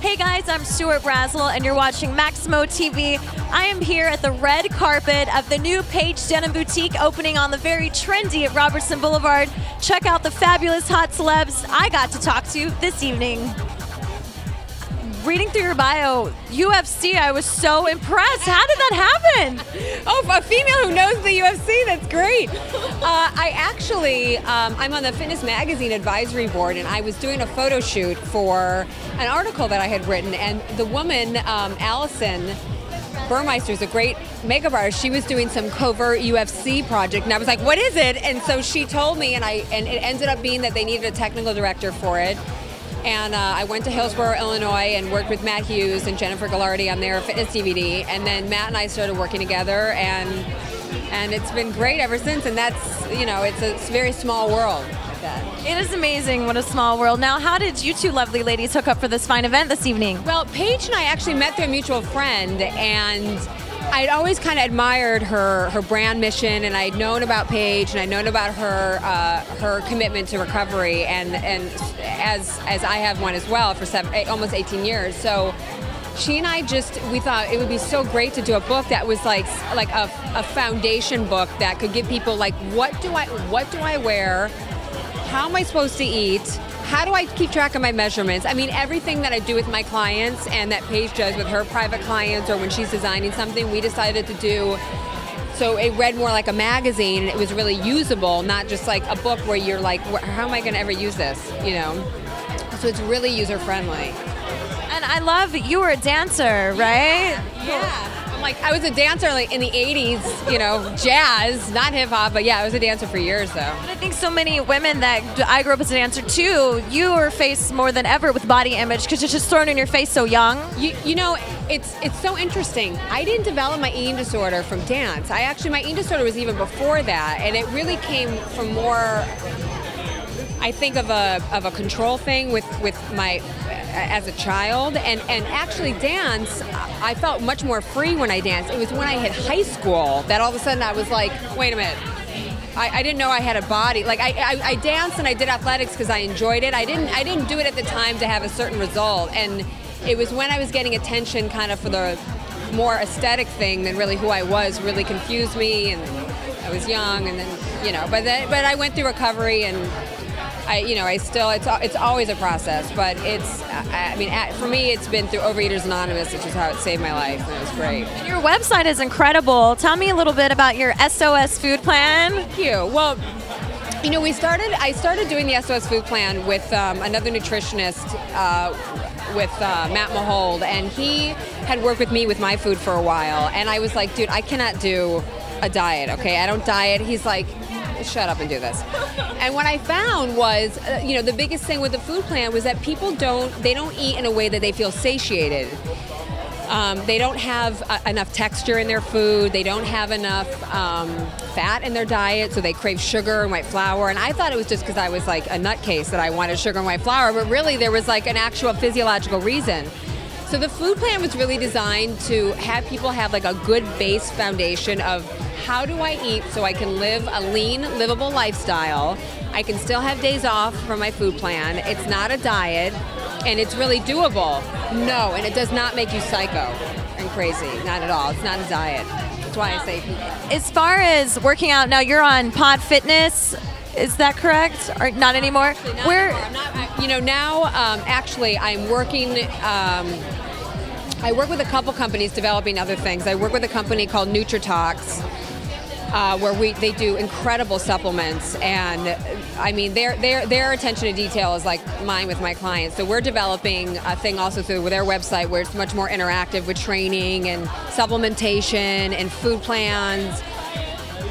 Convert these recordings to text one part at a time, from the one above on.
Hey guys, I'm Stuart Brazell and you're watching Maximo TV. I am here at the red carpet of the new Paige Denim Boutique opening on the very trendy Robertson Boulevard. Check out the fabulous hot celebs I got to talk to this evening. Reading through your bio, UFC, I was so impressed. How did that happen? Oh, a female who knows the UFC, that's great. I'm on the Fitness Magazine advisory board, and I was doing a photo shoot for an article that I had written, and the woman, Allison Burmeister, is a great makeup artist. She was doing some covert UFC project, and I was like, what is it? And so she told me, and it ended up being that they needed a technical director for it. And I went to Hillsborough, Illinois, and worked with Matt Hughes and Jennifer Gallardi on their fitness DVD. And then Matt and I started working together, and it's been great ever since. And that's, you know, it's a very small world. Like that. It is amazing, what a small world. Now, how did you two lovely ladies hook up for this fine event this evening? Well, Paige and I actually met through a mutual friend, and I'd always kind of admired her brand mission, and I'd known about Paige, and I'd known about her commitment to recovery, and as I have one as well for almost 18 years. So she and I we thought it would be so great to do a book that was like a foundation book that could give people like, what do I wear? How am I supposed to eat? How do I keep track of my measurements? I mean, everything that I do with my clients and that Paige does with her private clients or when she's designing something, we decided to do so it read more like a magazine, and it was really usable, not just like a book where you're like, how am I going to ever use this, you know? So it's really user-friendly. And I love, you were a dancer, right? Yeah. I was a dancer like in the 80s, you know, jazz, not hip hop, but yeah, I was a dancer for years though. And I think so many women that I grew up as a dancer too, you are faced more than ever with body image because it's just thrown in your face so young. You know, it's so interesting. I didn't develop my eating disorder from dance. My eating disorder was even before that, and it really came from more, I think, of a control thing with my as a child, and actually dance, I felt much more free when I danced. It was when I hit high school that all of a sudden I was like, wait a minute, I didn't know I had a body. Like I danced and I did athletics because I enjoyed it. I didn't do it at the time to have a certain result, and it was when I was getting attention kind of for the more aesthetic thing than really who I was really confused me, and I was young, and then, you know, but I went through recovery, and it's always a process, but for me, it's been through Overeaters Anonymous, which is how it saved my life, and it was great. And your website is incredible. Tell me a little bit about your SOS food plan. Thank you. Well, you know, I started doing the SOS food plan with another nutritionist, with Matt Mahold, and he had worked with me with my food for a while, and I was like, dude, I cannot do a diet, okay? I don't diet. He's like, shut up and do this. And what I found was, the biggest thing with the food plan was that people don't eat in a way that they feel satiated. They don't have enough texture in their food. They don't have enough fat in their diet, so they crave sugar and white flour. And I thought it was just because I was like a nutcase that I wanted sugar and white flour, but really there was like an actual physiological reason. So the food plan was really designed to have people have like a good base foundation of how do I eat so I can live a lean, livable lifestyle. I can still have days off from my food plan. It's not a diet, and it's really doable. No, and it does not make you psycho and crazy. Not at all. It's not a diet. That's why I say food plan. As far as working out, now you're on Pod Fitness. Is that correct? Or not anymore? Actually, not anymore. I'm not, actually, I'm working. I work with a couple companies developing other things. I work with a company called NutriTox, where they do incredible supplements, and I mean their attention to detail is like mine with my clients. So we're developing a thing also through their website where it's much more interactive with training and supplementation and food plans.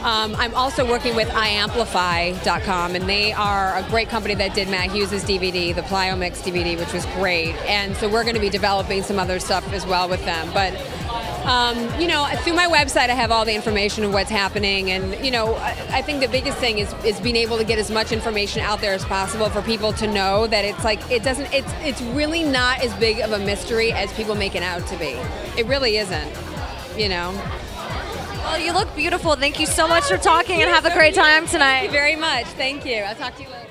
I'm also working with iamplify.com, and they are a great company that did Matt Hughes' DVD, the Ricomix DVD, which was great. And so we're going to be developing some other stuff as well with them. But, through my website, I have all the information of what's happening. And, I think the biggest thing is being able to get as much information out there as possible for people to know that it's like, it's really not as big of a mystery as people make it out to be. It really isn't, Well, you look beautiful. Thank you so much for talking, and have a great time tonight. Thank you very much. Thank you. I'll talk to you later.